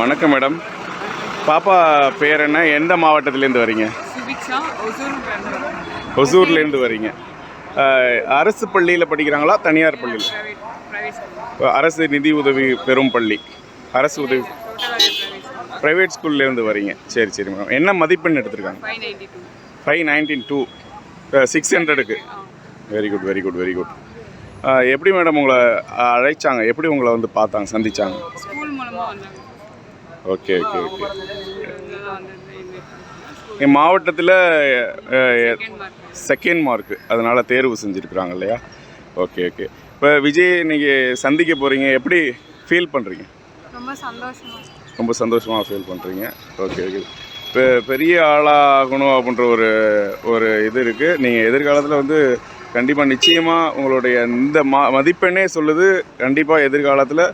வணக்கம் மேடம். பாப்பா பேர் என்ன? எந்த மாவட்டத்திலேருந்து வரீங்க? சுபிக்ஷா, ஒசூர்லேருந்து வரீங்க. அரசு பள்ளியில் படிக்கிறாங்களா, தனியார் பள்ளியில்? அரசு நிதி உதவி பெறும் பள்ளி, அரசு உதவி ப்ரைவேட் ஸ்கூல்லேருந்து வரீங்க. சரி சரி மேடம். என்ன மதிப்பெண் எடுத்திருக்காங்க? 592 600க்கு. Very good very good very good. எப்படி மேடம் உங்களை அழைச்சாங்க? எப்படி உங்களை வந்து பார்த்தாங்க, சந்திச்சாங்க? ஸ்கூல் மூலமாக வந்தாங்க. Okay okay okay. என் மாவட்டத்தில் செகண்ட் மார்க்கு, அதனால் தேர்வு செஞ்சுருக்குறாங்க இல்லையா? Okay okay. இப்போ விஜய் நீங்கள் சந்திக்க போகிறீங்க, எப்படி ஃபீல் பண்ணுறீங்க? ரொம்ப சந்தோஷமாக ஃபீல் பண்ணுறீங்க. Okay okay. இப்போ பெரிய ஆளாகணும் அப்படின்ற ஒரு இது இருக்குது. நீங்கள் எதிர்காலத்தில் வந்து கண்டிப்பாக நிச்சயமாக உங்களுடைய இந்த மதிப்பெண்ணே சொல்லுது, கண்டிப்பாக எதிர்காலத்தில்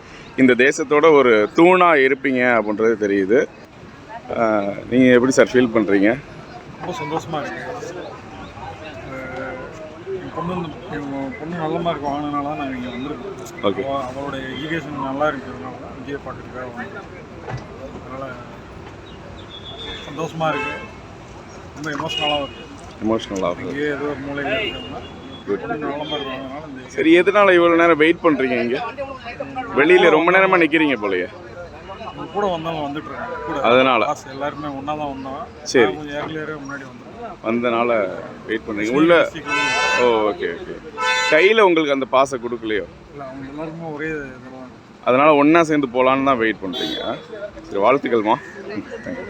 இந்த தேசத்தோட ஒரு தூணாக இருப்பீங்க அப்படின்றது தெரியுது. நீங்கள் எப்படி சார் ஃபீல் பண்ணுறீங்க? ரொம்ப சந்தோஷமாக இருக்குது. என் பொண்ணு நல்ல மார்க் வாங்கினால தான் நான் இங்கே வந்திருக்கேன். ஓகே. அவளோட எஜுகேஷன் நல்லா இருக்கிறதுனால தான் விஜயை பார்க்குறதுக்காக வந்தேன். அதனால் சந்தோஷமாக இருக்குது. ரொம்ப எமோஷ்னலாகவும் இருக்குது. இங்கே ஏதோ ஒரு மூலையில் இருக்கிறதுனா நல்ல மார்க் வாங்கினால. சரி, எதனால இவ்வளோ நேரம் வெயிட் பண்ணுறீங்க? இங்கே வெளியில் ரொம்ப நேரமாக நிற்கிறீங்க போலையே. கூட வந்தாலும் வந்துட்டு இருக்காங்க கூட, அதனால எல்லாருமே ஒன்றா தான் வந்தோம். சரி, கொஞ்சம் ஏர்லியராக முன்னாடி வந்தனால வெயிட் பண்ணுறீங்க உள்ள. ஓ ஓகே ஓகே. கையில் உங்களுக்கு அந்த பாஸை கொடுக்கலையோ? இல்லை, அவங்க எல்லாருக்குமே ஒரே இதெல்லாம், அதனால் ஒன்றா சேர்ந்து போகலான்னு தான் வெயிட் பண்ணுறீங்க. சரி, வாழ்த்துக்கள்மா. தேங்க்யூ.